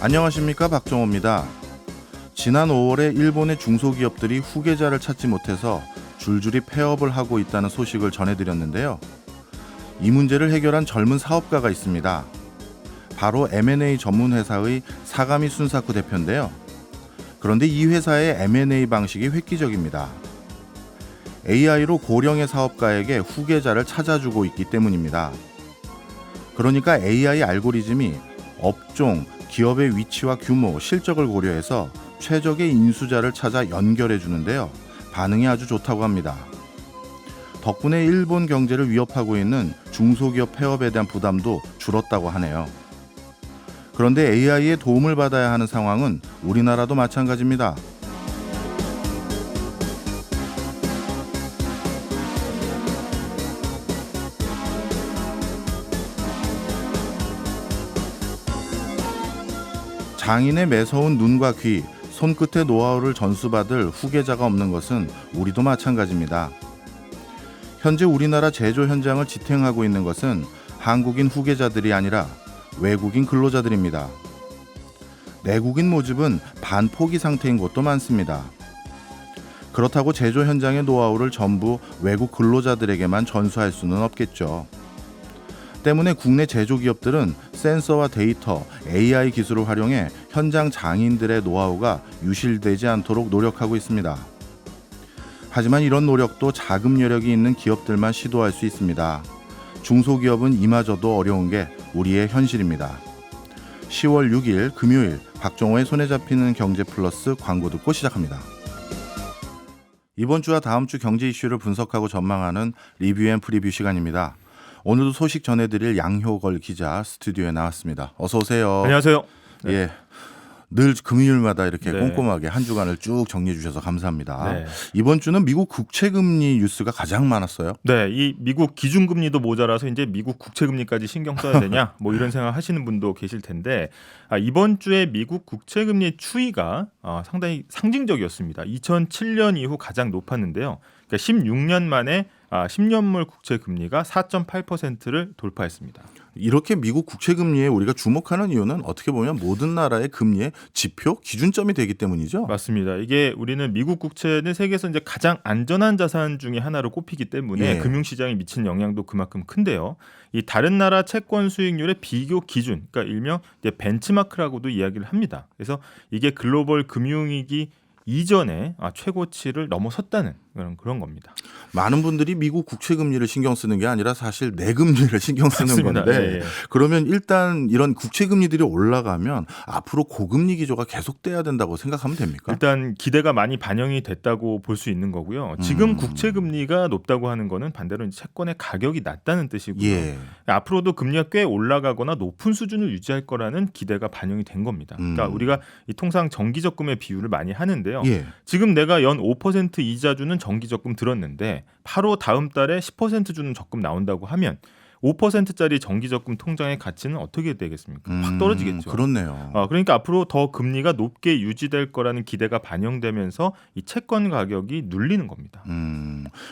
안녕하십니까, 박정호입니다. 지난 5월에 일본의 중소기업들이 후계자를 찾지 못해서 줄줄이 폐업을 하고 있다는 소식을 전해드렸는데요. 이 문제를 해결한 젊은 사업가가 있습니다. 바로 M&A 전문 회사의 사가미 순사쿠 대표인데요. 그런데 이 회사의 M&A 방식이 획기적입니다. AI로 고령의 사업가에게 후계자를 찾아주고 있기 때문입니다. 그러니까 AI 알고리즘이 업종, 기업의 위치와 규모, 실적을 고려해서 최적의 인수자를 찾아 연결해 주는데요. 반응이 아주 좋다고 합니다. 덕분에 일본 경제를 위협하고 있는 중소기업 폐업에 대한 부담도 줄었다고 하네요. 그런데 AI의 도움을 받아야 하는 상황은 우리나라도 마찬가지입니다. 장인의 매서운 눈과 귀, 손끝의 노하우를 전수받을 후계자가 없는 것은 우리도 마찬가지입니다. 현재 우리나라 제조 현장을 지탱하고 있는 것은 한국인 후계자들이 아니라 외국인 근로자들입니다. 내국인 모집은 반포기 상태인 곳도 많습니다. 그렇다고 제조 현장의 노하우를 전부 외국 근로자들에게만 전수할 수는 없겠죠. 때문에 국내 제조기업들은 센서와 데이터, AI 기술을 활용해 현장 장인들의 노하우가 유실되지 않도록 노력하고 있습니다. 하지만 이런 노력도 자금 여력이 있는 기업들만 시도할 수 있습니다. 중소기업은 이마저도 어려운 게 우리의 현실입니다. 10월 6일 금요일 박정호의 손에 잡히는 경제 플러스 광고 듣고 시작합니다. 이번 주와 다음 주 경제 이슈를 분석하고 전망하는 리뷰 앤 프리뷰 시간입니다. 오늘도 소식 전해드릴 양효걸 기자 스튜디오에 나왔습니다. 어서 오세요. 안녕하세요. 네. 예, 늘 금요일마다 이렇게 꼼꼼하게 한 주간을 쭉 정리해 주셔서 감사합니다. 네. 이번 주는 미국 국채금리 뉴스가 가장 많았어요. 네, 이 미국 기준금리도 모자라서 이제 미국 국채금리까지 신경 써야 되냐, 뭐 이런 생각 하시는 분도 계실 텐데 이번 주에 미국 국채금리 추이가 상당히 상징적이었습니다. 2007년 이후 가장 높았는데요. 그러니까 16년 만에 10년물 국채 금리가 4.8%를 돌파했습니다. 이렇게 미국 국채금리에 우리가 주목하는 이유는 어떻게 보면 모든 나라의 금리의 지표, 기준점이 되기 때문이죠. 맞습니다. 이게 우리는 미국 국채는 세계에서 이제 가장 안전한 자산 중에 하나로 꼽히기 때문에 금융시장에 미친 영향도 그만큼 큰데요. 이 다른 나라 채권 수익률의 비교 기준, 그러니까 일명 이제 벤치마크라고도 이야기를 합니다. 그래서 이게 글로벌 금융위기 이전에 최고치를 넘어섰다는 그런 겁니다. 많은 분들이 미국 국채금리를 신경 쓰는 게 아니라 사실 내금리를 신경 쓰는 맞습니다. 건데 예. 그러면 일단 이런 국채금리들이 올라가면 앞으로 고금리 기조가 계속돼야 된다고 생각하면 됩니까? 일단 기대가 많이 반영이 됐다고 볼 수 있는 거고요. 지금 국채금리가 높다고 하는 거는 반대로 채권의 가격이 낮다는 뜻이고요. 예. 앞으로도 금리가 꽤 올라가거나 높은 수준을 유지할 거라는 기대가 반영이 된 겁니다. 그러니까 우리가 통상 정기적금의 비율을 많이 하는데요. 예. 지금 내가 연 5% 이자 주는 정기적금 들었는데 바로 다음 달에 10% 주는 적금 나온다고 하면 5%짜리 정기적금 통장의 가치는 어떻게 되겠습니까? 확 떨어지겠죠. 그렇네요. 그러니까 앞으로 더 금리가 높게 유지될 거라는 기대가 반영되면서 이 채권 가격이 눌리는 겁니다.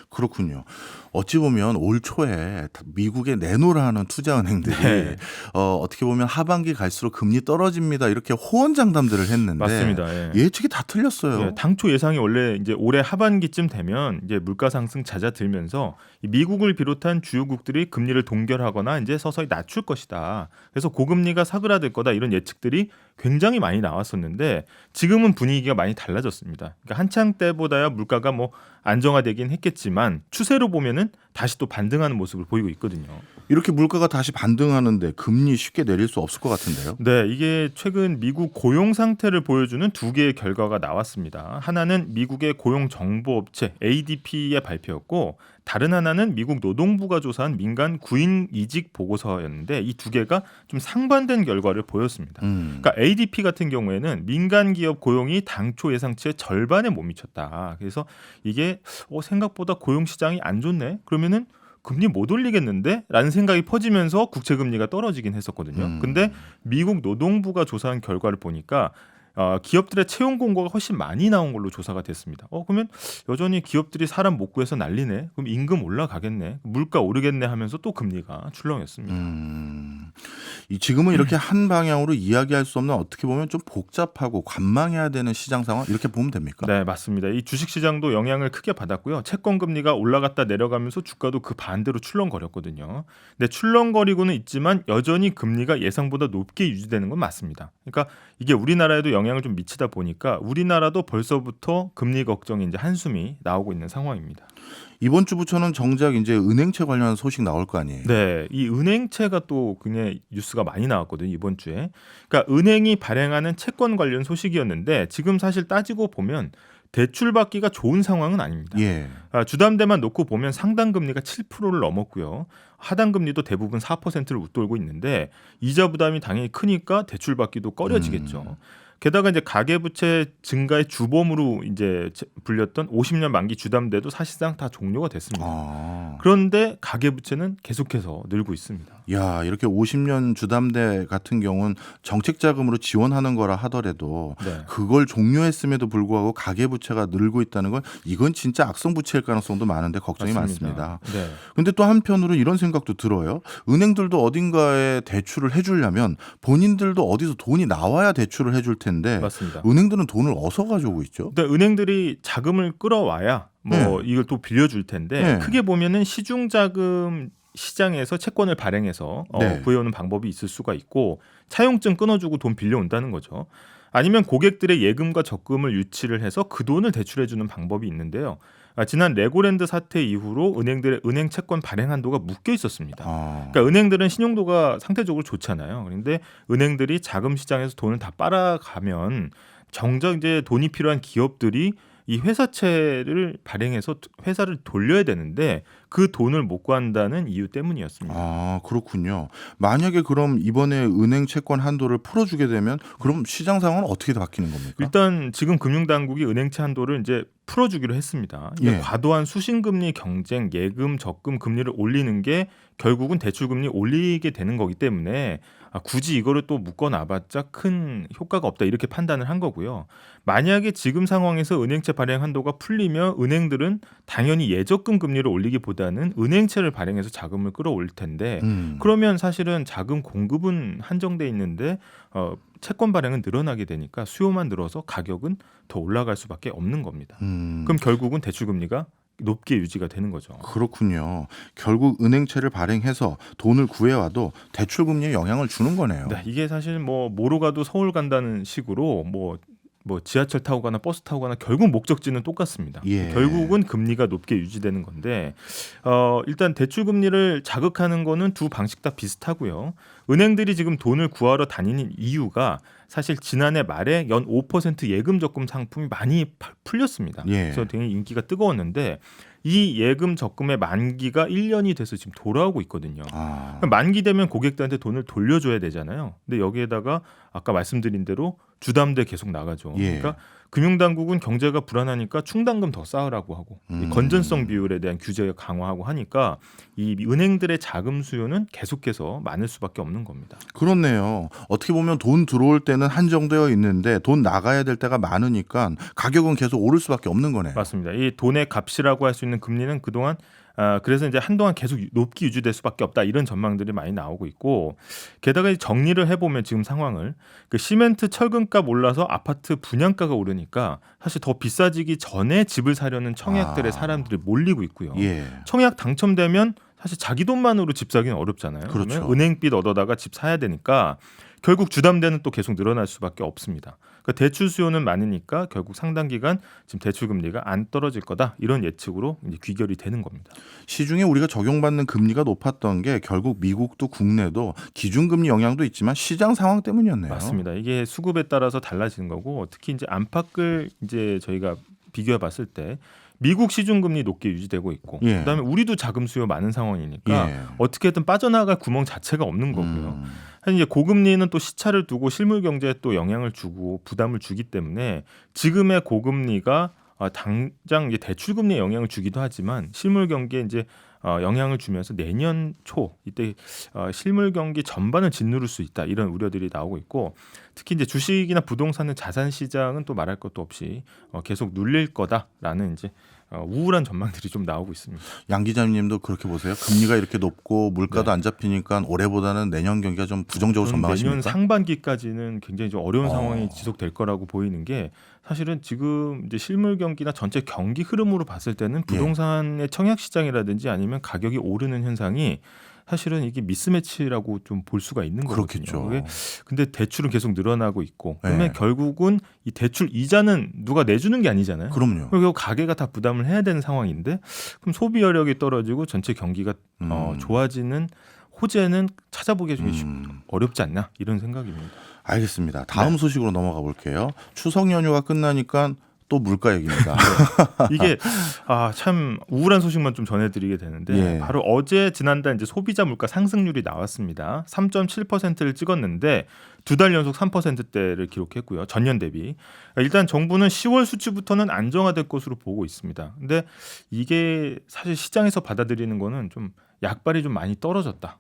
그렇군요. 어찌 보면 올 초에 미국에 내놓으라는 투자은행들이 어떻게 보면 하반기 갈수록 금리 떨어집니다. 이렇게 호언장담들을 했는데 맞습니다. 예. 예측이 다 틀렸어요. 예, 당초 예상이 원래 이제 올해 하반기쯤 되면 이제 물가 상승 잦아들면서 이 미국을 비롯한 주요국들이 금리를 동결하거나 이제 서서히 낮출 것이다. 그래서 고금리가 사그라들 거다 이런 예측들이 굉장히 많이 나왔었는데 지금은 분위기가 많이 달라졌습니다. 그러니까 한창 때보다야 물가가 뭐 안정화되긴 했겠지만 추세로 보면은 다시 또 반등하는 모습을 보이고 있거든요. 이렇게 물가가 다시 반등하는데 금리 쉽게 내릴 수 없을 것 같은데요. 네, 이게 최근 미국 고용 상태를 보여주는 두 개의 결과가 나왔습니다. 하나는 미국의 고용 정보 업체 ADP의 발표였고 다른 하나는 미국 노동부가 조사한 민간 구인 이직 보고서였는데 이 두 개가 좀 상반된 결과를 보였습니다. 그러니까 ADP 같은 경우에는 민간 기업 고용이 당초 예상치의 절반에 못 미쳤다. 그래서 이게 생각보다 고용 시장이 안 좋네. 그러면은 금리 못 올리겠는데? 라는 생각이 퍼지면서 국채금리가 떨어지긴 했었거든요. 근데 미국 노동부가 조사한 결과를 보니까 기업들의 채용 공고가 훨씬 많이 나온 걸로 조사가 됐습니다. 그러면 여전히 기업들이 사람 못 구해서 난리네. 그럼 임금 올라가겠네. 물가 오르겠네 하면서 또 금리가 출렁였습니다. 지금은 이렇게 한 방향으로 이야기할 수 없는 어떻게 보면 좀 복잡하고 관망해야 되는 시장 상황 이렇게 보면 됩니까? 네, 맞습니다. 이 주식 시장도 영향을 크게 받았고요. 채권 금리가 올라갔다 내려가면서 주가도 그 반대로 출렁거렸거든요. 근데 출렁거리고는 있지만 여전히 금리가 예상보다 높게 유지되는 건 맞습니다. 그러니까 이게 우리나라에도 영향을 좀 미치다 보니까 우리나라도 벌써부터 금리 걱정이 이제 한숨이 나오고 있는 상황입니다. 이번 주부터는 정작 이제 은행채 관련한 소식 나올 거 아니에요. 네, 이 은행채가 또 굉장히 뉴스가 많이 나왔거든요, 이번 주에. 그러니까 은행이 발행하는 채권 관련 소식이었는데 지금 사실 따지고 보면 대출 받기가 좋은 상황은 아닙니다. 예. 주담대만 놓고 보면 상당 금리가 7%를 넘었고요. 하단 금리도 대부분 4%를 웃돌고 있는데 이자 부담이 당연히 크니까 대출 받기도 꺼려지겠죠. 게다가 이제 가계부채 증가의 주범으로 이제 불렸던 50년 만기 주담대도 사실상 다 종료가 됐습니다. 그런데 가계부채는 계속해서 늘고 있습니다. 야, 이렇게 50년 주담대 같은 경우는 정책 자금으로 지원하는 거라 하더라도 네. 그걸 종료했음에도 불구하고 가계부채가 늘고 있다는 건 이건 진짜 악성부채일 가능성도 많은데 걱정이 많습니다. 네. 근데 또 한편으로 이런 생각도 들어요. 은행들도 어딘가에 대출을 해주려면 본인들도 어디서 돈이 나와야 대출을 해줄 텐데 맞습니다. 은행들은 돈을 어디서 가져오고 있죠? 근데 은행들이 자금을 끌어와야 뭐 이걸 또 빌려줄 텐데 네. 크게 보면은 시중자금 시장에서 채권을 발행해서 네. 구해오는 방법이 있을 수가 있고 차용증 끊어주고 돈 빌려온다는 거죠. 아니면 고객들의 예금과 적금을 유치를 해서 그 돈을 대출해주는 방법이 있는데요. 지난 레고랜드 사태 이후로 은행들의 은행 채권 발행 한도가 묶여 있었습니다. 그러니까 은행들은 신용도가 상대적으로 좋잖아요. 그런데 은행들이 자금 시장에서 돈을 다 빨아가면 정작 이제 돈이 필요한 기업들이 이 회사채를 발행해서 회사를 돌려야 되는데 그 돈을 못 구한다는 이유 때문이었습니다. 아, 그렇군요. 만약에 그럼 이번에 은행 채권 한도를 풀어주게 되면 그럼 시장 상황은 어떻게 바뀌는 겁니까? 일단 지금 금융당국이 은행채 한도를 이제 풀어주기로 했습니다. 예. 과도한 수신금리 경쟁, 예금, 적금 금리를 올리는 게 결국은 대출금리 올리게 되는 거기 때문에 굳이 이거를 또 묶어놔봤자 큰 효과가 없다 이렇게 판단을 한 거고요. 만약에 지금 상황에서 은행채 발행 한도가 풀리면 은행들은 당연히 예적금 금리를 올리기보다는 은행채를 발행해서 자금을 끌어올 텐데 그러면 사실은 자금 공급은 한정돼 있는데 채권 발행은 늘어나게 되니까 수요만 늘어서 가격은 더 올라갈 수밖에 없는 겁니다. 그럼 결국은 대출금리가 높게 유지가 되는 거죠. 그렇군요. 결국 은행채를 발행해서 돈을 구해와도 대출 금리에 영향을 주는 거네요. 네, 이게 사실 뭐 뭐로 가도 서울 간다는 식으로 뭐 지하철 타고 가나 버스 타고 가나 결국 목적지는 똑같습니다. 예. 결국은 금리가 높게 유지되는 건데 일단 대출 금리를 자극하는 거는 두 방식 다 비슷하고요. 은행들이 지금 돈을 구하러 다니는 이유가 사실 지난해 말에 연 5% 예금 적금 상품이 많이 풀렸습니다. 예. 그래서 되게 인기가 뜨거웠는데 이 예금 적금의 만기가 1년이 돼서 지금 돌아오고 있거든요. 그러니까 만기 되면 고객들한테 돈을 돌려줘야 되잖아요. 근데 여기에다가 아까 말씀드린 대로 주담대 계속 나가죠. 예. 그러니까 금융당국은 경제가 불안하니까 충당금 더 쌓으라고 하고 이 건전성 비율에 대한 규제 강화하고 하니까 이 은행들의 자금 수요는 계속해서 많을 수밖에 없는 겁니다. 그렇네요. 어떻게 보면 돈 들어올 때는 한정되어 있는데 돈 나가야 될 때가 많으니까 가격은 계속 오를 수밖에 없는 거네요. 맞습니다. 이 돈의 값이라고 할 수 있는 금리는 그동안 그래서 이제 한동안 계속 높게 유지될 수밖에 없다 이런 전망들이 많이 나오고 있고 게다가 정리를 해보면 지금 상황을 그 시멘트 철근값 올라서 아파트 분양가가 오르니까 사실 더 비싸지기 전에 집을 사려는 청약들의 사람들이 몰리고 있고요. 예. 청약 당첨되면 사실 자기 돈만으로 집 사기는 어렵잖아요. 그렇죠. 그러면 은행빚 얻어다가 집 사야 되니까 결국 주담대는 또 계속 늘어날 수밖에 없습니다. 그러니까 대출 수요는 많으니까 결국 상당 기간 지금 대출 금리가 안 떨어질 거다 이런 예측으로 이제 귀결이 되는 겁니다. 시중에 우리가 적용받는 금리가 높았던 게 결국 미국도 국내도 기준금리 영향도 있지만 시장 상황 때문이었네요. 맞습니다. 이게 수급에 따라서 달라지는 거고 특히 이제 안팎을 이제 저희가 비교해 봤을 때 미국 시중금리 높게 유지되고 있고 예. 그다음에 우리도 자금 수요 많은 상황이니까 예. 어떻게든 빠져나갈 구멍 자체가 없는 거고요. 사실 이제 고금리는 또 시차를 두고 실물 경제에 또 영향을 주고 부담을 주기 때문에 지금의 고금리가 당장 이제 대출 금리에 영향을 주기도 하지만 실물 경기에 이제 영향을 주면서 내년 초 이때 실물 경기 전반을 짓누를 수 있다 이런 우려들이 나오고 있고 특히 이제 주식이나 부동산은 자산 시장은 또 말할 것도 없이 계속 눌릴 거다라는 이제 우울한 전망들이 좀 나오고 있습니다. 양 기자님도 그렇게 보세요? 금리가 이렇게 높고 물가도 안 잡히니까 올해보다는 내년 경기가 좀 부정적으로 전망하십니까? 내년 상반기까지는 굉장히 좀 어려운 상황이 지속될 거라고 보이는 게 사실은 지금 이제 실물 경기나 전체 경기 흐름으로 봤을 때는 부동산의 청약 시장이라든지 아니면 가격이 오르는 현상이 사실은 이게 미스매치라고 좀 볼 수가 있는 거거든요. 그렇겠죠. 근데 대출은 계속 늘어나고 있고 그러면 결국은 이 대출 이자는 누가 내주는 게 아니잖아요. 그럼요. 그리고 가게가 다 부담을 해야 되는 상황인데 그럼 소비 여력이 떨어지고 전체 경기가 좋아지는 호재는 찾아보기 좀 어렵지 않나 이런 생각입니다. 알겠습니다. 다음 소식으로 넘어가 볼게요. 추석 연휴가 끝나니까 또 물가 얘기입니다. 이게 참 우울한 소식만 좀 전해드리게 되는데 바로 어제 지난달 이제 소비자 물가 상승률이 나왔습니다. 3.7%를 찍었는데 두 달 연속 3%대를 기록했고요. 전년 대비. 일단 정부는 10월 수치부터는 안정화될 것으로 보고 있습니다. 근데 이게 사실 시장에서 받아들이는 거는 좀 약발이 좀 많이 떨어졌다.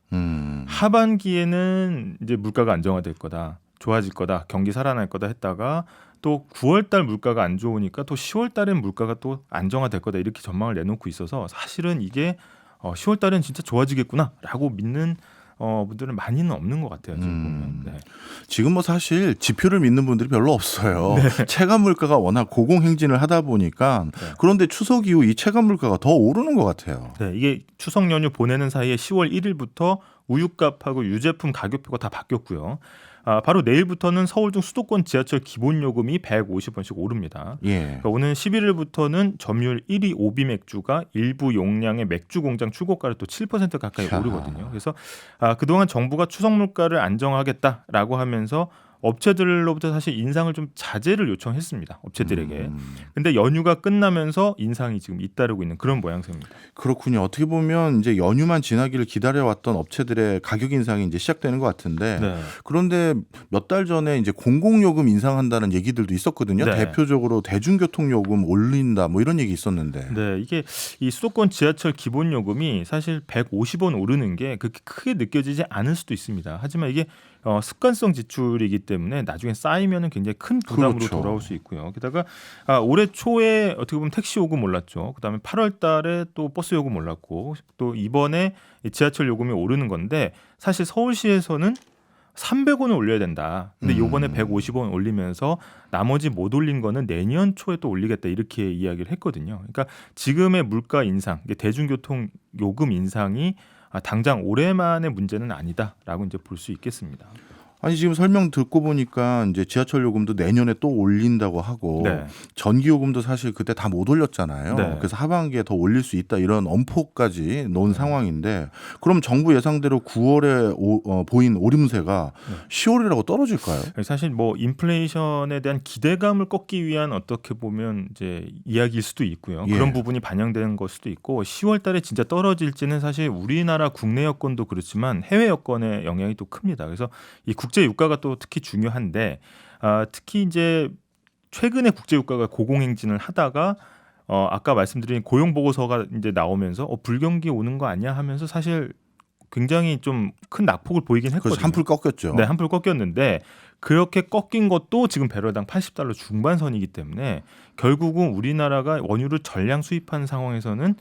하반기에는 이제 물가가 안정화될 거다. 좋아질 거다. 경기 살아날 거다 했다가 또 9월 달 물가가 안 좋으니까 또 10월 달엔 물가가 또 안정화될 거다 이렇게 전망을 내놓고 있어서 사실은 이게 10월 달엔 진짜 좋아지겠구나라고 믿는 분들은 많이는 없는 것 같아요. 지금 보면. 지금 뭐 사실 지표를 믿는 분들이 별로 없어요. 체감 물가가 워낙 고공행진을 하다 보니까 그런데 추석 이후 이 체감 물가가 더 오르는 것 같아요. 네, 이게 추석 연휴 보내는 사이에 10월 1일부터 우유값하고 유제품 가격표가 다 바뀌었고요. 바로 내일부터는 서울 등 수도권 지하철 기본 요금이 150원씩 오릅니다. 그러니까 오는 11일부터는 점유율 1위 오비 맥주가 일부 용량의 맥주 공장 출고가를 또 7% 가까이 오르거든요. 그래서 그동안 정부가 추석 물가를 안정하겠다라고 하면서 업체들로부터 사실 인상을 좀 자제를 요청했습니다. 업체들에게. 근데 연휴가 끝나면서 인상이 지금 잇따르고 있는 그런 모양새입니다. 그렇군요. 어떻게 보면 이제 연휴만 지나기를 기다려왔던 업체들의 가격 인상이 이제 시작되는 것 같은데 그런데 몇 달 전에 이제 공공요금 인상한다는 얘기들도 있었거든요. 대표적으로 대중교통요금 올린다 뭐 이런 얘기 있었는데. 네, 이게 이 수도권 지하철 기본 요금이 사실 150원 오르는 게 그렇게 크게 느껴지지 않을 수도 있습니다. 하지만 이게 습관성 지출이기 때문에 나중에 쌓이면은 굉장히 큰 부담으로 돌아올 수 있고요. 게다가 올해 초에 어떻게 보면 택시 요금 올랐죠. 그다음에 8월 달에 또 버스 요금 올랐고 또 이번에 지하철 요금이 오르는 건데 사실 서울시에서는 300원을 올려야 된다. 근데 요번에 150원 올리면서 나머지 못 올린 거는 내년 초에 또 올리겠다 이렇게 이야기를 했거든요. 그러니까 지금의 물가 인상, 대중교통 요금 인상이 당장 올해만의 문제는 아니다라고 이제 볼 수 있겠습니다. 아니 지금 설명 듣고 보니까 이제 지하철 요금도 내년에 또 올린다고 하고 전기 요금도 사실 그때 다 못 올렸잖아요. 그래서 하반기에 더 올릴 수 있다 이런 엄포까지 놓은 상황인데 그럼 정부 예상대로 9월에 보인 오름세가 10월이라고 떨어질까요? 사실 뭐 인플레이션에 대한 기대감을 꺾기 위한 어떻게 보면 이제 이야기일 수도 있고요. 그런 부분이 반영되는 걸 수도 있고 10월달에 진짜 떨어질지는 사실 우리나라 국내 여건도 그렇지만 해외 여건의 영향이 또 큽니다. 그래서 이 국제 유가가 또 특히 중요한데 특히 이제 최근에 국제 유가가 고공행진을 하다가 아까 말씀드린 고용 보고서가 이제 나오면서 불경기 오는 거 아니야 하면서 사실 굉장히 좀 큰 낙폭을 보이긴 했거든요. 한풀 꺾였죠. 네, 한풀 꺾였는데 그렇게 꺾인 것도 지금 배럴당 80달러 중반선이기 때문에 결국은 우리나라가 원유를 전량 수입하는 상황에서는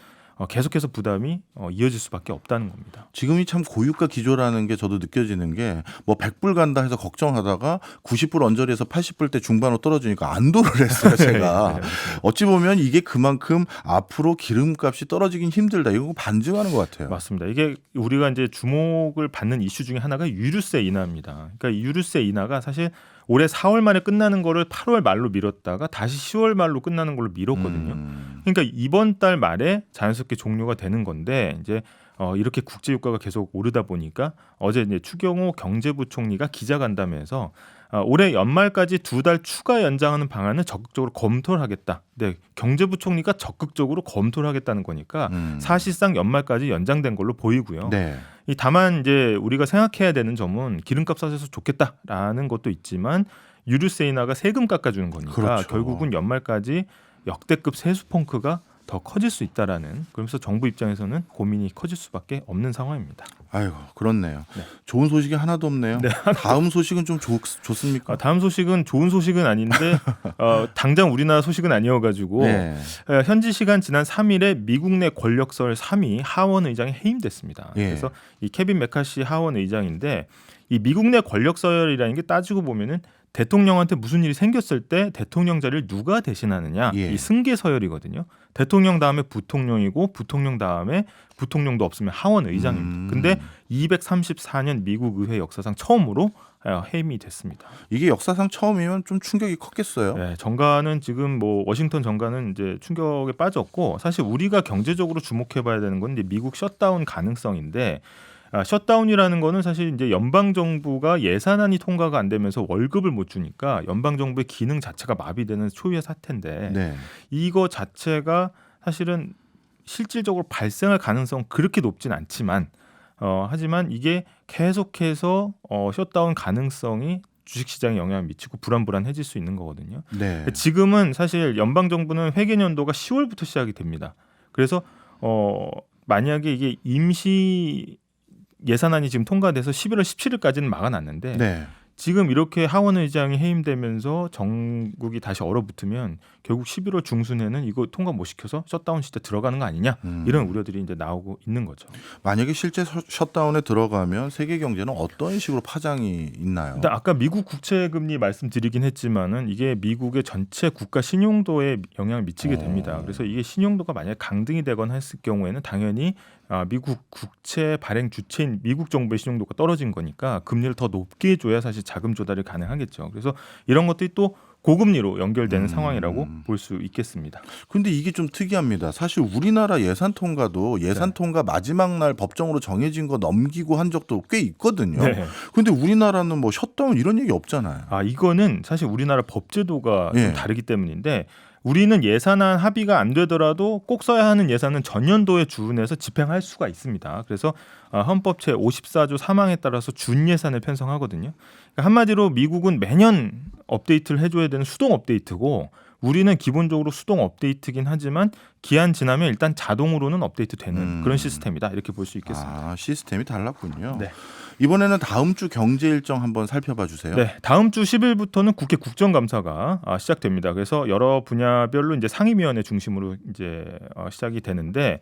계속해서 부담이 이어질 수밖에 없다는 겁니다. 지금이 참 고유가 기조라는 게 저도 느껴지는 게 뭐 100불 간다 해서 걱정하다가 90불 언저리에서 80불대 중반으로 떨어지니까 안도를 했어요, 제가. 어찌 보면 이게 그만큼 앞으로 기름값이 떨어지긴 힘들다. 이거 반증하는 것 같아요. 맞습니다. 이게 우리가 이제 주목을 받는 이슈 중에 하나가 유류세 인하입니다. 그러니까 이 유류세 인하가 사실 올해 4월 말에 끝나는 거를 8월 말로 미뤘다가 다시 10월 말로 끝나는 걸로 미뤘거든요. 그러니까 이번 달 말에 자연스럽게 종료가 되는 건데 이제 이렇게 국제 유가가 계속 오르다 보니까 어제 이제 추경호 경제부총리가 기자간담회에서 올해 연말까지 2달 추가 연장하는 방안을 적극적으로 검토를 하겠다. 네, 경제부총리가 적극적으로 검토를 하겠다는 거니까 사실상 연말까지 연장된 걸로 보이고요. 다만 이제 우리가 생각해야 되는 점은 기름값 싸져서 좋겠다라는 것도 있지만 유류세 인하가 세금 깎아주는 거니까 결국은 연말까지 역대급 세수 펑크가 더 커질 수 있다라는 그러면서 정부 입장에서는 고민이 커질 수밖에 없는 상황입니다. 아이고 그렇네요. 네. 좋은 소식이 하나도 없네요. 네. 다음 소식은 좀 좋습니까? 다음 소식은 좋은 소식은 아닌데 당장 우리나라 소식은 아니어가지고 네. 현지 시간 지난 3일에 미국 내 권력설 3위 하원 의장이 해임됐습니다. 예. 그래서 이 케빈 메카시 하원 의장인데 이 미국 내 권력서열이라는 게 따지고 보면은 대통령한테 무슨 일이 생겼을 때 대통령 자리를 누가 대신하느냐 예. 이 승계 서열이거든요. 대통령 다음에 부통령이고 부통령 다음에 부통령도 없으면 하원 의장입니다. 근데 234년 미국 의회 역사상 처음으로 해임이 됐습니다. 이게 역사상 처음이면 좀 충격이 컸겠어요. 네, 정가는 지금 뭐 워싱턴 정가는 이제 충격에 빠졌고 사실 우리가 경제적으로 주목해봐야 되는 건 이제 미국 셧다운 가능성인데. 셧다운이라는 거는 사실 이제 연방 정부가 예산안이 통과가 안 되면서 월급을 못 주니까 연방 정부의 기능 자체가 마비되는 초유의 사태인데 네. 이거 자체가 사실은 실질적으로 발생할 가능성 그렇게 높진 않지만 하지만 이게 계속해서 셧다운 가능성이 주식시장에 영향을 미치고 불안해질 수 있는 거거든요. 네. 지금은 사실 연방 정부는 회계연도가 10월부터 시작이 됩니다. 그래서 만약에 이게 임시 예산안이 지금 통과돼서 11월 17일까지는 막아놨는데 네. 지금 이렇게 하원 의장이 해임되면서 정국이 다시 얼어붙으면 결국 11월 중순에는 이거 통과 못 시켜서 셧다운 시대 들어가는 거 아니냐 이런 우려들이 이제 나오고 있는 거죠. 만약에 실제 셧다운에 들어가면 세계 경제는 어떤 식으로 파장이 있나요? 일단 아까 미국 국채 금리 말씀드리긴 했지만은 이게 미국의 전체 국가 신용도에 영향을 미치게 됩니다. 그래서 이게 신용도가 만약에 강등이 되거나 했을 경우에는 당연히 미국 국채 발행 주체인 미국 정부의 신용도가 떨어진 거니까 금리를 더 높게 줘야 사실 자금 조달이 가능하겠죠. 그래서 이런 것들이 또 고금리로 연결되는 상황이라고 볼 수 있겠습니다. 근데 이게 좀 특이합니다. 사실 우리나라 예산 통과도 예산 통과 마지막 날 법정으로 정해진 거 넘기고 한 적도 꽤 있거든요. 네. 근데 우리나라는 뭐 셧다운 이런 얘기 없잖아요. 이거는 사실 우리나라 법제도가 예. 좀 다르기 때문인데 우리는 예산안 합의가 안 되더라도 꼭 써야 하는 예산은 전년도에 준해서 집행할 수가 있습니다. 그래서 헌법 제54조 3항에 따라서 준 예산을 편성하거든요. 그러니까 한마디로 미국은 매년 업데이트를 해줘야 되는 수동 업데이트고 우리는 기본적으로 수동 업데이트긴 하지만 기한 지나면 일단 자동으로는 업데이트 되는 그런 시스템이다. 이렇게 볼 수 있겠습니다. 시스템이 달랐군요. 네. 이번에는 다음 주 경제 일정 한번 살펴봐 주세요. 네, 다음 주 10일부터는 국회 국정감사가 시작됩니다. 그래서 여러 분야별로 이제 상임위원회 중심으로 이제 시작이 되는데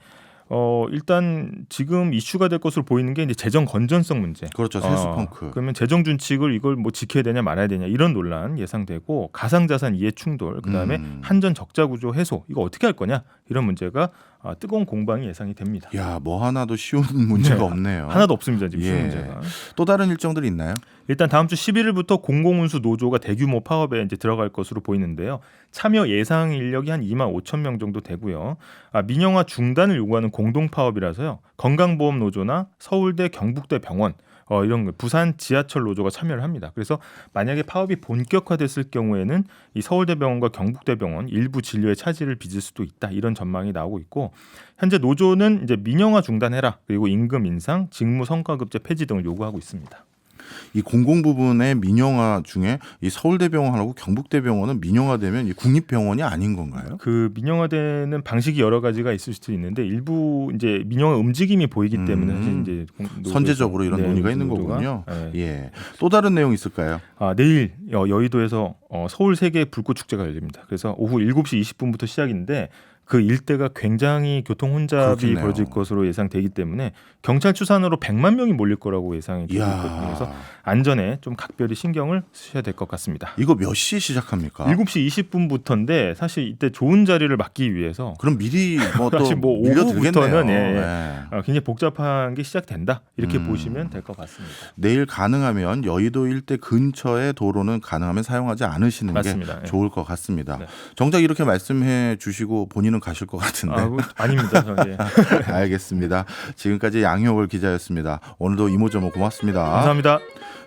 일단 지금 이슈가 될 것으로 보이는 게 이제 재정 건전성 문제. 그렇죠. 세수 펑크. 그러면 재정 준칙을 이걸 뭐 지켜야 되냐 말아야 되냐 이런 논란 예상되고 가상자산 이해 충돌, 그다음에 한전 적자 구조 해소 이거 어떻게 할 거냐 이런 문제가 뜨거운 공방이 예상이 됩니다. 야, 뭐 하나도 쉬운 문제가 네. 없네요. 하나도 없습니다. 지금 쉬운 예. 문제가. 또 다른 일정들이 있나요? 일단 다음 주 11일부터 공공운수 노조가 대규모 파업에 이제 들어갈 것으로 보이는데요. 참여 예상 인력이 한 2만 5천 명 정도 되고요. 민영화 중단을 요구하는 공동 파업이라서요. 건강보험 노조나 서울대, 경북대 병원 이런 거, 부산 지하철 노조가 참여를 합니다. 그래서 만약에 파업이 본격화됐을 경우에는 이 서울대병원과 경북대병원 일부 진료에 차질을 빚을 수도 있다. 이런 전망이 나오고 있고 현재 노조는 이제 민영화 중단해라. 그리고 임금 인상, 직무 성과급제 폐지 등을 요구하고 있습니다. 이 공공 부분의 민영화 중에 이 서울대병원하고 경북대병원은 민영화되면 이 국립병원이 아닌 건가요? 그 민영화되는 방식이 여러 가지가 있을 수도 있는데 일부 이제 민영화 움직임이 보이기 때문에 사실 이제 선제적으로 이런 논의가 있는 거군요. 예. 또 다른 내용 있을까요? 내일 여의도에서 서울 세계 불꽃 축제가 열립니다. 그래서 오후 7시 20분부터 시작인데 그 일대가 굉장히 교통 혼잡이 그렇겠네요. 벌어질 것으로 예상되기 때문에 경찰 추산으로 100만 명이 몰릴 거라고 예상이 되고 있거든요. 그래서 안전에 좀 각별히 신경을 쓰셔야 될 것 같습니다. 이거 몇 시에 시작합니까? 7시 20분부터인데 사실 이때 좋은 자리를 막기 위해서 그럼 미리 또 사실 뭐 밀려들겠네요. 오후부터는 굉장히 복잡한 게 시작된다 이렇게 보시면 될 것 같습니다. 내일 가능하면 여의도 일대 근처의 도로는 가능하면 사용하지 않으시는 맞습니다. 게 좋을 것 같습니다. 네. 정작 이렇게 말씀해 주시고 본인은 가실 것 같은데. 아닙니다. 알겠습니다. 지금까지 양효월 기자였습니다. 오늘도 이모저모 고맙습니다. 감사합니다.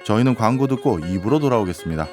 저희는 광고 듣고 2부로 돌아오겠습니다.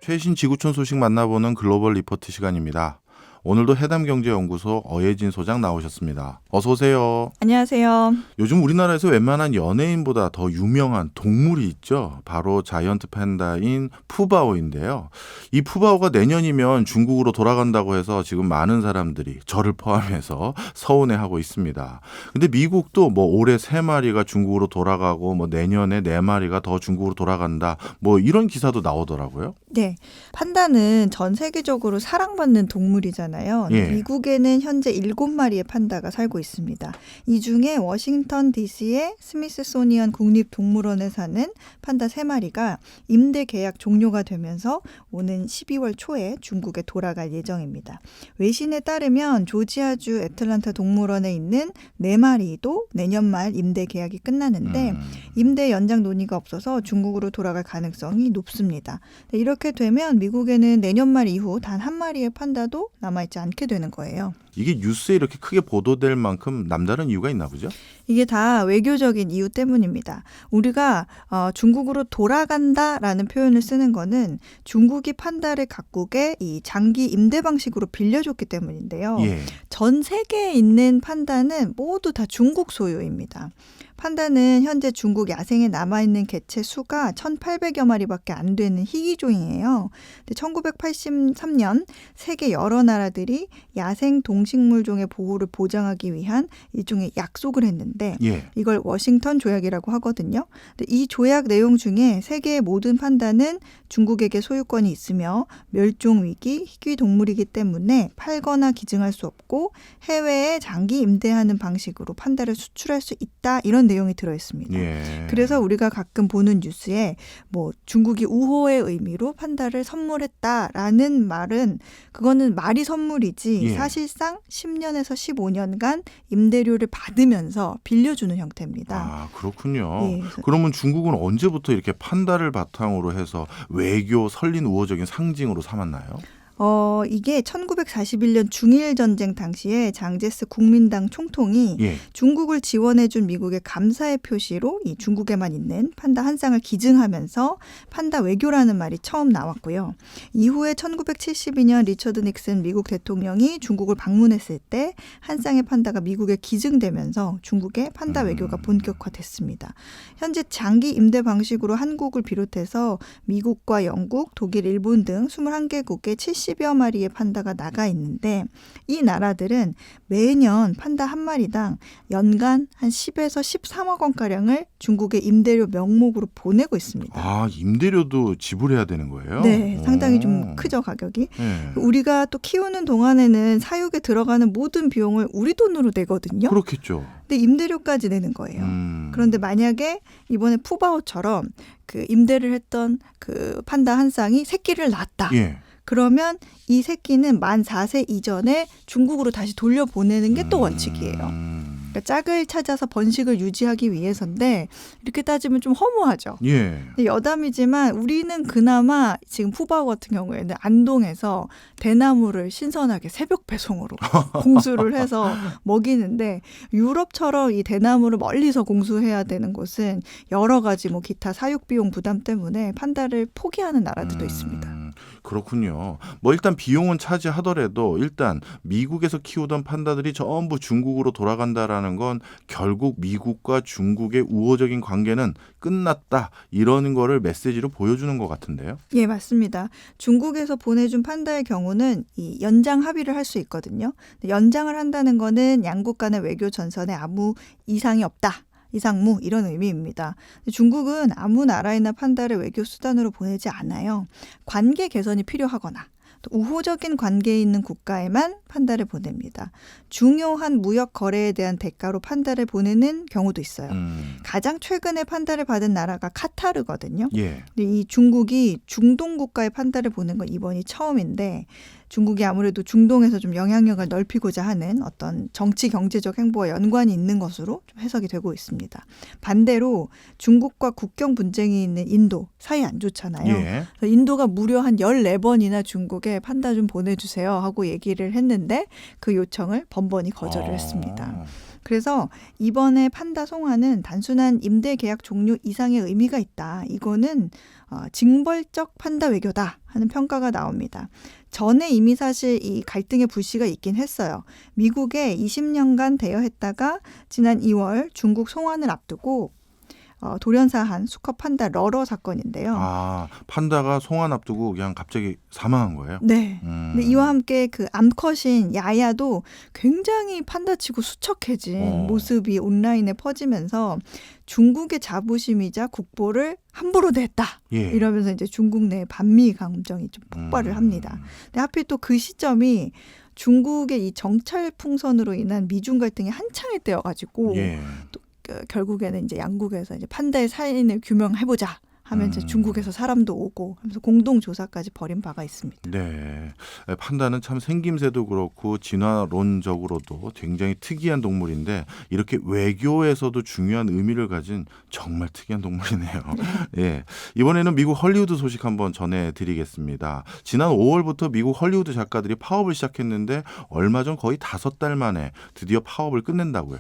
최신 지구촌 소식 만나보는 글로벌 리포트 시간입니다. 오늘도 해담경제연구소 어예진 소장 나오셨습니다. 어서 오세요. 안녕하세요. 요즘 우리나라에서 웬만한 연예인보다 더 유명한 동물이 있죠. 바로 자이언트 팬다인 푸바오인데요. 이 푸바오가 내년이면 중국으로 돌아간다고 해서 지금 많은 사람들이 저를 포함해서 서운해하고 있습니다. 근데 미국도 뭐 올해 3마리가 중국으로 돌아가고 뭐 내년에 4마리가 더 중국으로 돌아간다. 뭐 이런 기사도 나오더라고요. 네, 판다는 전 세계적으로 사랑받는 동물이잖아요. 예. 미국에는 현재 7마리의 판다가 살고 있습니다. 이 중에 워싱턴 DC의 스미스소니언 국립동물원에 사는 판다 3마리가 임대 계약 종료가 되면서 오는 12월 초에 중국에 돌아갈 예정입니다. 외신에 따르면 조지아주 애틀란타 동물원에 있는 4마리도 내년 말 임대 계약이 끝나는데 임대 연장 논의가 없어서 중국으로 돌아갈 가능성이 높습니다. 네, 이렇게 되면 미국에는 내년 말 이후 단 1마리의 판다도 남아있지 않게 되는 거예요. 이게 뉴스에 이렇게 크게 보도될 만큼 남다른 이유가 있나 보죠? 이게 다 외교적인 이유 때문입니다. 우리가 중국으로 돌아간다라는 표현을 쓰는 거는 중국이 판다를 각국에 이 장기 임대 방식으로 빌려줬기 때문인데요. 예. 전 세계에 있는 판다는 모두 다 중국 소유입니다. 판다는 현재 중국 야생에 남아있는 개체 수가 1,800여 마리밖에 안 되는 희귀종이에요. 1983년 세계 여러 나라들이 야생 동식물종의 보호를 보장하기 위한 일종의 약속을 했는데 예. 이걸 워싱턴 조약이라고 하거든요. 근데 이 조약 내용 중에 세계의 모든 판다는 중국에게 소유권이 있으며 멸종 위기 희귀 동물이기 때문에 팔거나 기증할 수 없고 해외에 장기 임대하는 방식으로 판다를 수출할 수 있다 이런 내용이 들어있습니다. 예. 그래서 우리가 가끔 보는 뉴스에 뭐 중국이 우호의 의미로 판다를 선물했다라는 말은 그거는 말이 선물이지 예. 사실상 10년에서 15년간 임대료를 받으면서 빌려주는 형태입니다. 아, 그렇군요. 예, 그래서 그러면 중국은 언제부터 이렇게 판다를 바탕으로 해서 외교 설린 우호적인 상징으로 삼았나요? 이게 1941년 중일전쟁 당시에 장제스 국민당 총통이 예. 중국을 지원해준 미국의 감사의 표시로 이 중국에만 있는 판다 한 쌍을 기증하면서 판다 외교라는 말이 처음 나왔고요. 이후에 1972년 리처드 닉슨 미국 대통령이 중국을 방문했을 때 한 쌍의 판다가 미국에 기증되면서 중국의 판다 외교가 본격화됐습니다. 현재 장기 임대 방식으로 한국을 비롯해서 미국과 영국, 독일, 일본 등 21개국에 70여 마리의 판다가 나가 있는데 이 나라들은 매년 판다 한 마리당 연간 한 10에서 13억 원가량을 중국의 임대료 명목으로 보내고 있습니다. 아, 임대료도 지불해야 되는 거예요? 네, 상당히 좀 오. 크죠, 가격이. 예. 우리가 또 키우는 동안에는 사육에 들어가는 모든 비용을 우리 돈으로 내거든요. 그렇겠죠. 근데 임대료까지 내는 거예요. 그런데 만약에 이번에 푸바오처럼 그 임대를 했던 그 판다 한 쌍이 새끼를 낳았다. 예. 그러면 이 새끼는 만 4세 이전에 중국으로 다시 돌려보내는 게 또 원칙이에요. 그러니까 짝을 찾아서 번식을 유지하기 위해서인데 이렇게 따지면 좀 허무하죠. 예. 근데 여담이지만 우리는 그나마 지금 푸바오 같은 경우에는 안동에서 대나무를 신선하게 새벽 배송으로 공수를 해서 먹이는데 유럽처럼 이 대나무를 멀리서 공수해야 되는 곳은 여러 가지 뭐 기타 사육 비용 부담 때문에 판다를 포기하는 나라들도 있습니다. 그렇군요. 뭐 일단 비용은 차지하더라도 일단 미국에서 키우던 판다들이 전부 중국으로 돌아간다라는 건 결국 미국과 중국의 우호적인 관계는 끝났다 이런 거를 메시지로 보여주는 것 같은데요. 예, 맞습니다. 중국에서 보내준 판다의 경우는 이 연장 합의를 할 수 있거든요. 연장을 한다는 거는 양국 간의 외교 전선에 아무 이상이 없다. 이상무 이런 의미입니다. 중국은 아무 나라이나 판다를 외교 수단으로 보내지 않아요. 관계 개선이 필요하거나 또 우호적인 관계에 있는 국가에만 판다를 보냅니다. 중요한 무역 거래에 대한 대가로 판다를 보내는 경우도 있어요. 가장 최근에 판다를 받은 나라가 카타르거든요. 예. 근데 이 중국이 중동 국가에 판다를 보낸 건 이번이 처음인데 중국이 아무래도 중동에서 좀 영향력을 넓히고자 하는 어떤 정치 경제적 행보와 연관이 있는 것으로 좀 해석이 되고 있습니다. 반대로 중국과 국경 분쟁이 있는 인도 사이 안 좋잖아요. 예. 그래서 인도가 무려 한 14번이나 중국에 판다 좀 보내주세요 하고 얘기를 했는데 그 요청을 번번이 거절을 했습니다. 그래서 이번에 판다 송화는 단순한 임대 계약 종료 이상의 의미가 있다. 이거는 징벌적 판다 외교다 하는 평가가 나옵니다. 전에 이미 사실 이 갈등의 불씨가 있긴 했어요. 미국에 20년간 대여했다가 지난 2월 중국 송환을 앞두고 돌연사한 수컷 판다 러러 사건인데요. 아, 판다가 송환 앞두고 그냥 갑자기 사망한 거예요? 네. 근데 이와 함께 그 암컷인 야야도 굉장히 판다치고 수척해진 모습이 온라인에 퍼지면서 중국의 자부심이자 국보를 함부로 냈다. 예. 이러면서 이제 중국 내 반미 감정이 좀 폭발을 합니다. 근데 하필 또 그 시점이 중국의 이 정찰 풍선으로 인한 미중 갈등이 한창일 때여가지고 예. 또 결국에는 이제 양국에서 이제 판다의 살인을 규명해보자 하면 이제 중국에서 사람도 오고 하면서 공동 조사까지 벌인 바가 있습니다. 네, 판다는 참 생김새도 그렇고 진화론적으로도 굉장히 특이한 동물인데 이렇게 외교에서도 중요한 의미를 가진 정말 특이한 동물이네요. 예, 이번에는 미국 헐리우드 소식 한번 전해드리겠습니다. 지난 5월부터 미국 헐리우드 작가들이 파업을 시작했는데 얼마 전 거의 5달 만에 드디어 파업을 끝낸다고요.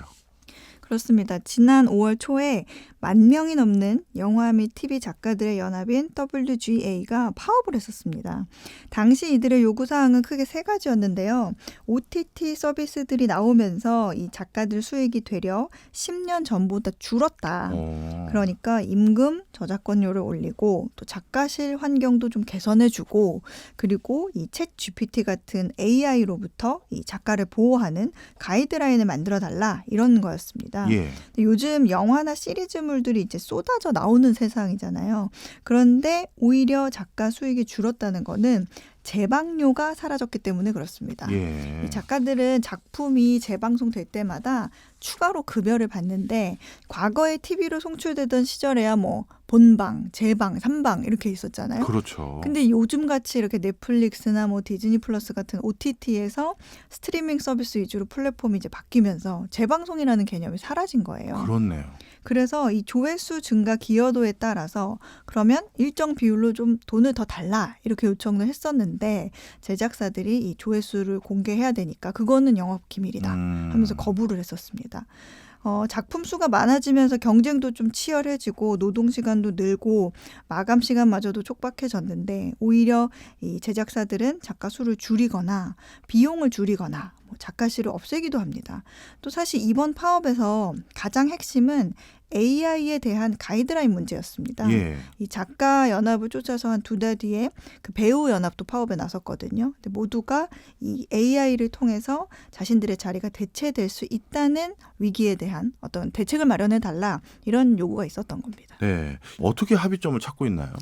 그렇습니다. 지난 5월 초에 10,000명이 넘는 영화 및 TV 작가들의 연합인 WGA가 파업을 했었습니다. 당시 이들의 요구사항은 크게 3가지였는데요. OTT 서비스들이 나오면서 이 작가들 수익이 되려 10년 전보다 줄었다. 그러니까 임금, 저작권료를 올리고 또 작가실 환경도 좀 개선해주고 그리고 이 챗 GPT 같은 AI로부터 이 작가를 보호하는 가이드라인을 만들어달라 이런 거였습니다. 예. 요즘 영화나 시리즈물들이 이제 쏟아져 나오는 세상이잖아요. 그런데 오히려 작가 수익이 줄었다는 거는 재방료가 사라졌기 때문에 그렇습니다. 예. 이 작가들은 작품이 재방송될 때마다 추가로 급여를 받는데 과거에 TV로 송출되던 시절에야 뭐 본방, 재방, 3방 이렇게 있었잖아요. 그렇죠. 근데 요즘 같이 이렇게 넷플릭스나 뭐 디즈니 플러스 같은 OTT에서 스트리밍 서비스 위주로 플랫폼이 이제 바뀌면서 재방송이라는 개념이 사라진 거예요. 그렇네요. 그래서 이 조회수 증가 기여도에 따라서 그러면 일정 비율로 좀 돈을 더 달라 이렇게 요청을 했었는데 제작사들이 이 조회수를 공개해야 되니까 그거는 영업 기밀이다 하면서 거부를 했었습니다. 작품 수가 많아지면서 경쟁도 좀 치열해지고 노동 시간도 늘고 마감 시간마저도 촉박해졌는데 오히려 이 제작사들은 작가 수를 줄이거나 비용을 줄이거나 작가실을 없애기도 합니다. 또 사실 이번 파업에서 가장 핵심은 AI에 대한 가이드라인 문제였습니다. 예. 이 작가 연합을 쫓아서 한 2달 뒤에 그 배우 연합도 파업에 나섰거든요. 근데 모두가 이 AI를 통해서 자신들의 자리가 대체될 수 있다는 위기에 대한 어떤 대책을 마련해 달라 이런 요구가 있었던 겁니다. 네. 어떻게 합의점을 찾고 있나요?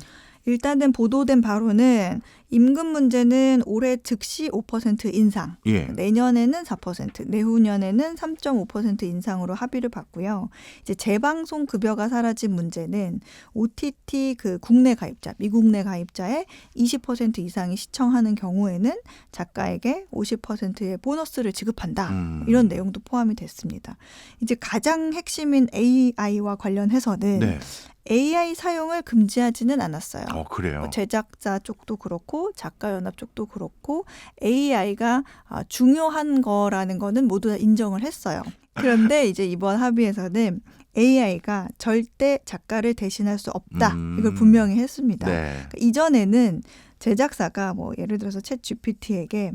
일단은 보도된 바로는 임금 문제는 올해 즉시 5% 인상, 예. 내년에는 4%, 내후년에는 3.5% 인상으로 합의를 봤고요. 이제 재방송 급여가 사라진 문제는 OTT 그 국내 가입자, 미국 내 가입자의 20% 이상이 시청하는 경우에는 작가에게 50%의 보너스를 지급한다. 이런 내용도 포함이 됐습니다. 이제 가장 핵심인 AI와 관련해서는 네. AI 사용을 금지하지는 않았어요. 그래요. 제작자 쪽도 그렇고 작가연합 쪽도 그렇고 AI가 중요한 거라는 거는 모두 다 인정을 했어요. 그런데 이제 이번 합의에서는 AI가 절대 작가를 대신할 수 없다. 이걸 분명히 했습니다. 네. 그러니까 이전에는 제작사가 뭐 예를 들어서 챗 GPT에게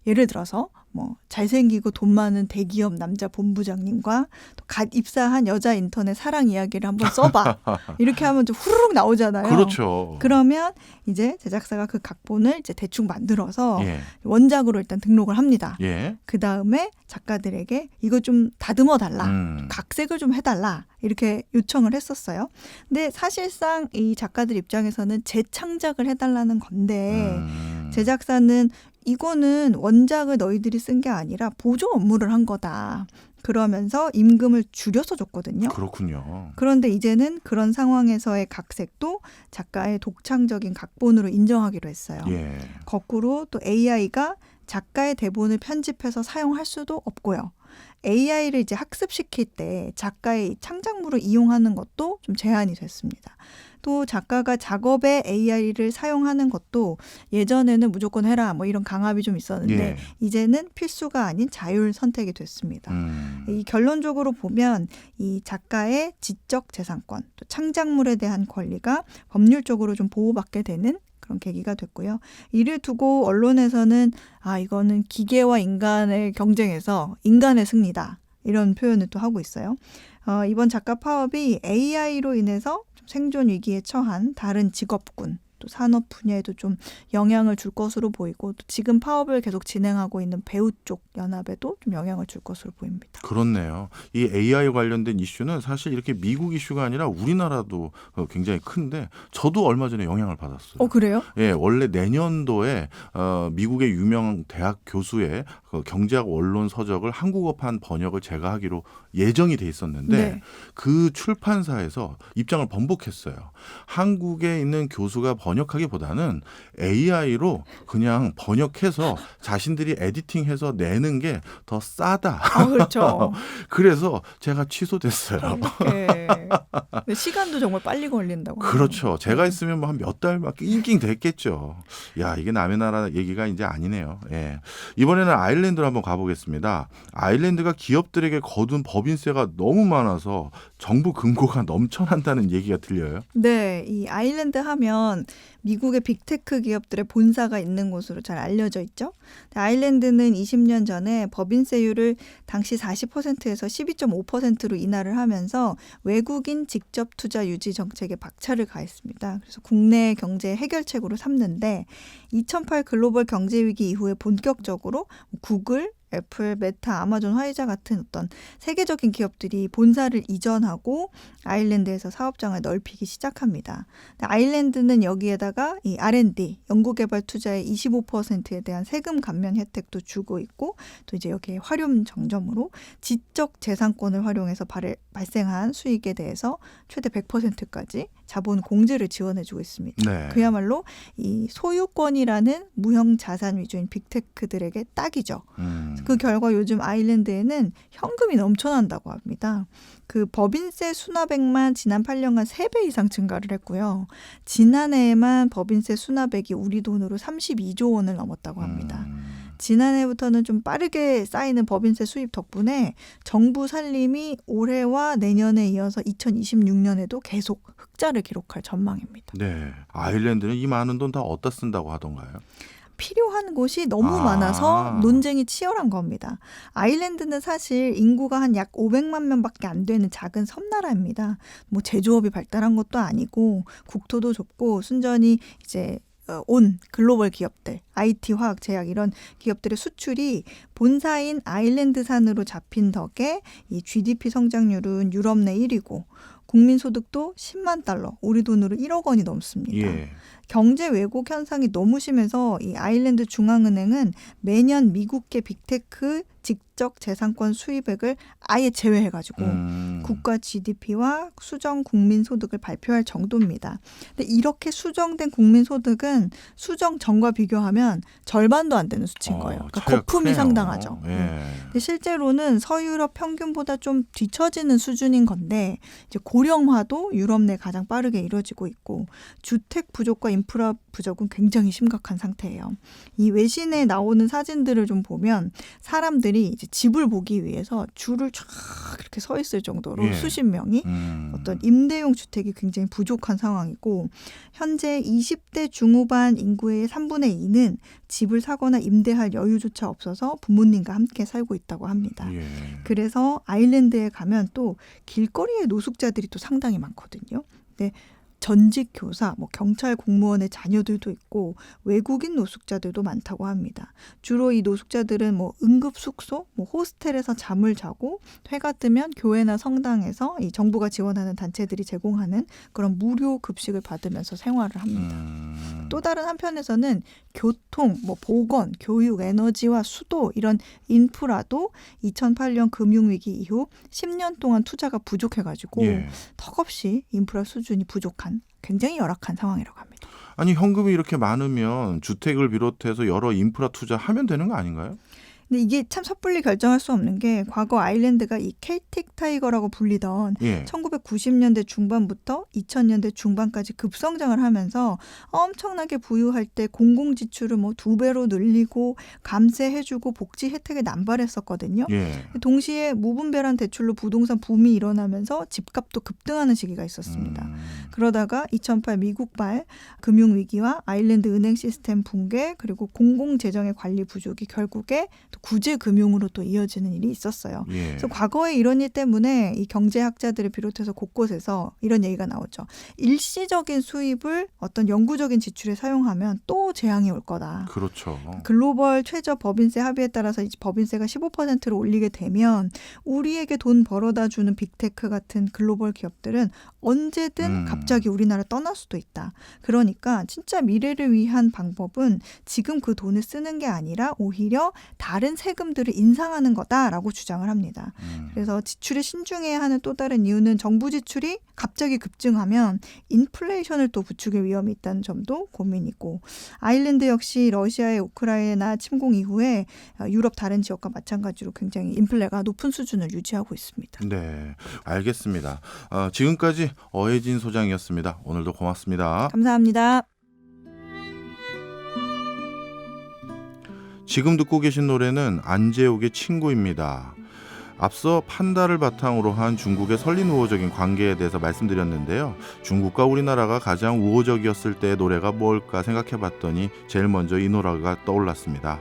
예를 들어서 뭐 잘생기고 돈 많은 대기업 남자 본부장님과 또 갓 입사한 여자 인턴의 사랑 이야기를 한번 써봐. 이렇게 하면 좀 후루룩 나오잖아요. 그렇죠. 그러면 이제 제작사가 그 각본을 이제 대충 만들어서 예. 원작으로 일단 등록을 합니다. 예. 그 다음에 작가들에게 이거 좀 다듬어 달라. 각색을 좀 해달라. 이렇게 요청을 했었어요. 근데 사실상 이 작가들 입장에서는 재창작을 해달라는 건데 제작사는 이거는 원작을 너희들이 쓴 게 아니라 보조 업무를 한 거다. 그러면서 임금을 줄여서 줬거든요. 그렇군요. 그런데 이제는 그런 상황에서의 각색도 작가의 독창적인 각본으로 인정하기로 했어요. 예. 거꾸로 또 AI가 작가의 대본을 편집해서 사용할 수도 없고요. AI를 이제 학습시킬 때 작가의 창작물을 이용하는 것도 좀 제한이 됐습니다. 또 작가가 작업에 AI를 사용하는 것도 예전에는 무조건 해라 뭐 이런 강압이 좀 있었는데 예. 이제는 필수가 아닌 자율 선택이 됐습니다. 이 결론적으로 보면 이 작가의 지적 재산권, 또 창작물에 대한 권리가 법률적으로 좀 보호받게 되는 그런 계기가 됐고요. 이를 두고 언론에서는 이거는 기계와 인간의 경쟁에서 인간의 승리다. 이런 표현을 또 하고 있어요. 이번 작가 파업이 AI로 인해서 좀 생존 위기에 처한 다른 직업군, 또 산업 분야에도 좀 영향을 줄 것으로 보이고 또 지금 파업을 계속 진행하고 있는 배우 쪽 연합에도 좀 영향을 줄 것으로 보입니다. 그렇네요. 이 AI 관련된 이슈는 사실 이렇게 미국 이슈가 아니라 우리나라도 굉장히 큰데 저도 얼마 전에 영향을 받았어요. 그래요? 예, 원래 내년도에 미국의 유명 대학 교수의 경제학 원론 서적을 한국어판 번역을 제가 하기로 예정이 돼 있었는데 네. 그 출판사에서 입장을 번복했어요. 한국에 있는 교수가 번역하기보다는 AI로 그냥 번역해서 자신들이 에디팅해서 내는 게 더 싸다. 그렇죠. 그래서 제가 취소됐어요. 근데 시간도 정말 빨리 걸린다고. 그렇죠. 제가 있으면 뭐 한 몇 달 막 낑낑 됐겠죠. 야, 이게 남의 나라 얘기가 이제 아니네요. 예. 이번에는 아일랜드로 한번 가보겠습니다. 아일랜드가 기업들에게 거둔 법인세가 너무 많아서 정부 금고가 넘쳐난다는 얘기가 들려요. 네, 이 아일랜드 하면 미국의 빅테크 기업들의 본사가 있는 곳으로 잘 알려져 있죠. 아일랜드는 20년 전에 법인세율을 당시 40%에서 12.5%로 인하를 하면서 외국인 직접 투자 유지 정책에 박차를 가했습니다. 그래서 국내 경제 해결책으로 삼는데 2008 글로벌 경제 위기 이후에 본격적으로 구글, 애플, 메타, 아마존, 화이자 같은 어떤 세계적인 기업들이 본사를 이전하고 아일랜드에서 사업장을 넓히기 시작합니다. 아일랜드는 여기에다가 이 R&D, 연구개발 투자의 25%에 대한 세금 감면 혜택도 주고 있고 또 이제 여기에 활용 정점으로 지적 재산권을 활용해서 발생한 수익에 대해서 최대 100%까지 자본 공제를 지원해주고 있습니다. 네. 그야말로 이 소유권이라는 무형 자산 위주인 빅테크들에게 딱이죠. 그 결과 요즘 아일랜드에는 현금이 넘쳐난다고 합니다. 그 법인세 수납액만 지난 8년간 3배 이상 증가를 했고요. 지난해에만 법인세 수납액이 우리 돈으로 32조 원을 넘었다고 합니다. 지난해부터는 좀 빠르게 쌓이는 법인세 수입 덕분에 정부 살림이 올해와 내년에 이어서 2026년에도 계속 흑자를 기록할 전망입니다. 네. 아일랜드는 이 많은 돈 다 어디다 쓴다고 하던가요? 필요한 곳이 너무 많아서 논쟁이 치열한 겁니다. 아일랜드는 사실 인구가 한 약 500만 명밖에 안 되는 작은 섬나라입니다. 뭐 제조업이 발달한 것도 아니고 국토도 좁고 순전히 이제 온 글로벌 기업들, IT, 화학, 제약 이런 기업들의 수출이 본사인 아일랜드산으로 잡힌 덕에 이 GDP 성장률은 유럽 내 1위고 국민소득도 10만 달러, 우리 돈으로 1억 원이 넘습니다. 예. 경제 왜곡 현상이 너무 심해서 이 아일랜드 중앙은행은 매년 미국계 빅테크 직접 재산권 수입액을 아예 제외해가지고 국가 GDP와 수정 국민소득을 발표할 정도입니다. 근데 이렇게 수정된 국민소득은 수정 전과 비교하면 절반도 안 되는 수치인 거예요. 그러니까 거품이 크네요. 상당하죠. 예. 근데 실제로는 서유럽 평균보다 좀 뒤처지는 수준인 건데 이제 고령화도 유럽 내 가장 빠르게 이루어지고 있고 주택 부족과 인프라 부족은 굉장히 심각한 상태예요. 이 외신에 나오는 사진들을 좀 보면 사람들이 이제 집을 보기 위해서 줄을 쫙 이렇게 서 있을 정도로 수십 명이 어떤 임대용 주택이 굉장히 부족한 상황이고 현재 20대 중후반 인구의 3분의 2는 집을 사거나 임대할 여유조차 없어서 부모님과 함께 살고 있다고 합니다. 예. 그래서 아일랜드에 가면 또 길거리에 노숙자들이 또 상당히 많거든요. 근데 전직 교사, 경찰 공무원의 자녀들도 있고 외국인 노숙자들도 많다고 합니다. 주로 이 노숙자들은 응급 숙소, 호스텔에서 잠을 자고 해가 뜨면 교회나 성당에서 이 정부가 지원하는 단체들이 제공하는 그런 무료 급식을 받으면서 생활을 합니다. 또 다른 한편에서는 교통, 보건, 교육, 에너지와 수도 이런 인프라도 2008년 금융위기 이후 10년 동안 투자가 부족해가지고 턱없이 인프라 수준이 부족한 굉장히 열악한 상황이라고 합니다. 아니 현금이 이렇게 많으면 주택을 비롯해서 여러 인프라 투자하면 되는 거 아닌가요? 근데 이게 참 섣불리 결정할 수 없는 게 과거 아일랜드가 이 켈틱 타이거라고 불리던 예. 1990년대 중반부터 2000년대 중반까지 급성장을 하면서 엄청나게 부유할 때 공공지출을 뭐 2배로 늘리고 감세해주고 복지 혜택을 남발했었거든요. 예. 동시에 무분별한 대출로 부동산 붐이 일어나면서 집값도 급등하는 시기가 있었습니다. 그러다가 2008 미국발 금융위기와 아일랜드 은행 시스템 붕괴 그리고 공공재정의 관리 부족이 결국에 또 구제금융으로 또 이어지는 일이 있었어요. 예. 그래서 과거에 이런 일 때문에 이 경제학자들을 비롯해서 곳곳에서 이런 얘기가 나오죠. 일시적인 수입을 어떤 영구적인 지출에 사용하면 또 재앙이 올 거다. 그렇죠. 글로벌 최저 법인세 합의에 따라서 이제 법인세가 15%로 올리게 되면 우리에게 돈 벌어다 주는 빅테크 같은 글로벌 기업들은 언제든 갑자기 우리나라 떠날 수도 있다. 그러니까 진짜 미래를 위한 방법은 지금 그 돈을 쓰는 게 아니라 오히려 다른 세금들을 인상하는 거다라고 주장을 합니다. 그래서 지출에 신중해야 하는 또 다른 이유는 정부 지출이 갑자기 급증하면 인플레이션을 또 부추길 위험이 있다는 점도 고민이고 아일랜드 역시 러시아의 우크라이나 침공 이후에 유럽 다른 지역과 마찬가지로 굉장히 인플레가 높은 수준을 유지하고 있습니다. 네, 알겠습니다. 지금까지 어혜진 소장이었습니다. 오늘도 고맙습니다. 감사합니다. 지금 듣고 계신 노래는 안재욱의 친구입니다. 앞서 판다를 바탕으로 한 중국의 설린 우호적인 관계에 대해서 말씀드렸는데요. 중국과 우리나라가 가장 우호적이었을 때의 노래가 뭘까 생각해봤더니 제일 먼저 이 노래가 떠올랐습니다.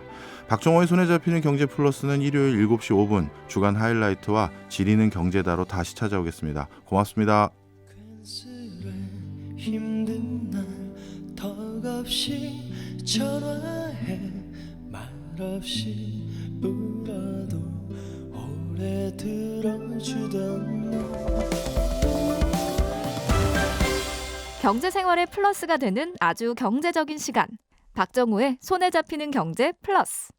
박정호의 손에 잡히는 경제 플러스는 일요일 7시 5분 주간 하이라이트와 지리는 경제다로 다시 찾아오겠습니다. 고맙습니다. 힘든 날 턱없이 전화해 말없이 울어도 오래 들어주던 너 경제 생활의 플러스가 되는 아주 경제적인 시간. 박정호의 손에 잡히는 경제 플러스.